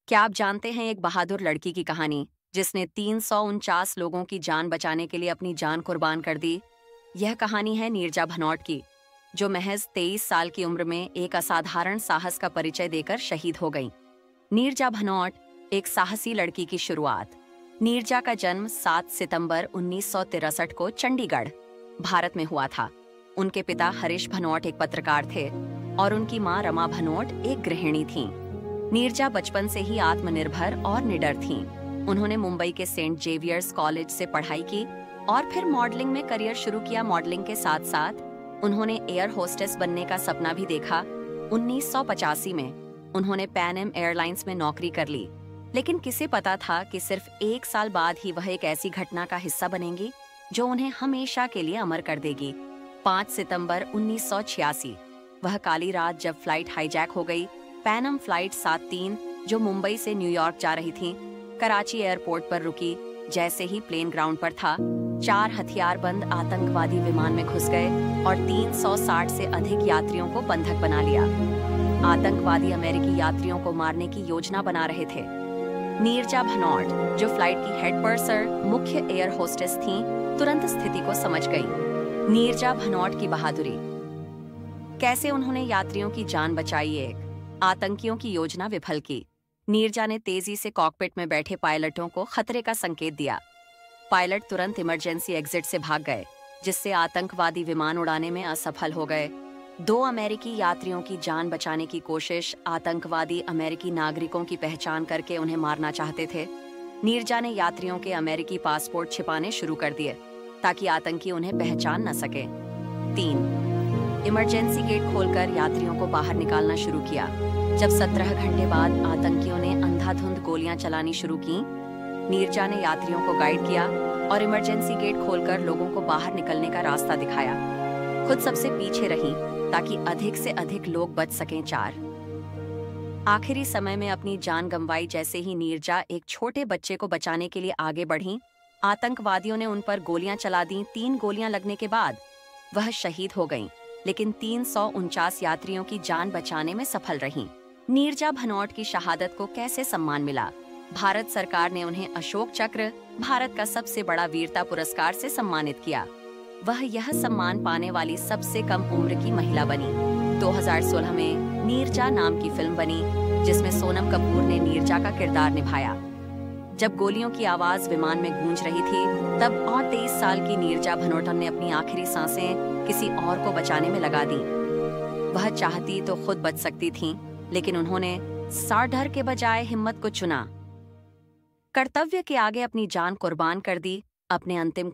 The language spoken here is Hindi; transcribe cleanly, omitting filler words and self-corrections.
क्या आप जानते हैं एक बहादुर लड़की की कहानी जिसने 349 लोगों की जान बचाने के लिए अपनी जान कुर्बान कर दी? यह कहानी है नीरजा भनोट की, जो महज 23 साल की उम्र में एक असाधारण साहस का परिचय देकर शहीद हो गईं। नीरजा भनोट, एक साहसी लड़की की शुरुआत। नीरजा का जन्म 7 सितंबर 1963 को चंडीगढ़, भारत में हुआ था। उनके पिता हरीश भनोट एक पत्रकार थे और उनकी मां रमा भनोट एक गृहिणी थीं। नीरजा बचपन से ही आत्मनिर्भर और निडर थीं। उन्होंने मुंबई के सेंट जेवियर्स कॉलेज से पढ़ाई की और फिर मॉडलिंग में करियर शुरू किया। मॉडलिंग के साथ साथ उन्होंने एयर होस्टेस बनने का सपना भी देखा। 1985 में उन्होंने पैन एम एयरलाइंस में नौकरी कर ली, लेकिन किसे पता था कि सिर्फ 1 साल बाद ही वह एक ऐसी घटना का हिस्सा बनेंगी जो उन्हें हमेशा के लिए अमर कर देगी। 5 सितंबर 1986, वह काली रात जब फ्लाइट हाईजैक हो गई। पैनम फ्लाइट 73 जो मुंबई से न्यूयॉर्क जा रही थी, कराची एयरपोर्ट पर रुकी। जैसे ही प्लेन ग्राउंड पर था, 4 हथियारबंद आतंकवादी विमान में घुस गए और 360 से अधिक यात्रियों को बंधक बना लिया। आतंकवादी अमेरिकी यात्रियों को मारने की योजना बना रहे थे। नीरजा भनोट, जो फ्लाइट की हेड पर्सर मुख्य एयर होस्टेस थीं, तुरंत स्थिति को समझ गई। नीरजा भनोट की बहादुरी। कैसे उन्होंने यात्रियों की जान बचाई, एक आतंकियों की योजना विफल की। नीरजा ने तेजी से कॉकपिट में बैठे पायलटों को खतरे का संकेत दिया। पायलट तुरंत इमरजेंसी एग्जिट से भाग गए, जिससे आतंकवादी विमान उड़ाने में असफल हो गए। 2 अमेरिकी यात्रियों की जान बचाने की कोशिश। आतंकवादी अमेरिकी नागरिकों की पहचान करके उन्हें मारना चाहते थे। नीरजा ने यात्रियों के अमेरिकी पासपोर्ट छिपाने शुरू कर दिए ताकि आतंकी उन्हें पहचान न सके। 3 इमरजेंसी गेट खोलकर यात्रियों को बाहर निकालना शुरू किया। जब 17 घंटे बाद आतंकियों ने अंधाधुंध गोलियां चलानी शुरू की, नीरजा ने यात्रियों को गाइड किया और इमरजेंसी गेट खोलकर लोगों को बाहर निकलने का रास्ता दिखाया। खुद सबसे पीछे रही ताकि अधिक से अधिक लोग बच सकें। 4 आखिरी समय में अपनी जान गंवाई जैसे ही नीरजा एक छोटे बच्चे को बचाने के लिए आगे बढ़ी, आतंकवादियों ने उन पर गोलियां चला दी। 3 गोलियां लगने के बाद वह शहीद हो गईं, लेकिन 349 यात्रियों की जान बचाने में सफल रहीं। नीरजा भनोट की शहादत को कैसे सम्मान मिला? भारत सरकार ने उन्हें अशोक चक्र, भारत का सबसे बड़ा वीरता पुरस्कार से सम्मानित किया। वह यह सम्मान पाने वाली सबसे कम उम्र की महिला बनी। 2016 में नीरजा नाम की फिल्म बनी, जिसमें सोनम कपूर ने नीरजा का किरदार निभाया। जब गोलियों की आवाज विमान में गूंज रही थी, तब और 23 साल की नीरजा भनोट ने अपनी आखिरी सांसें किसी और को बचाने में लगा दी। वह चाहती तो खुद बच सकती थीं, लेकिन उन्होंने सर डर के बजाय हिम्मत को चुना। कर्तव्य के आगे अपनी जान कुर्बान कर दी। अपने अंतिम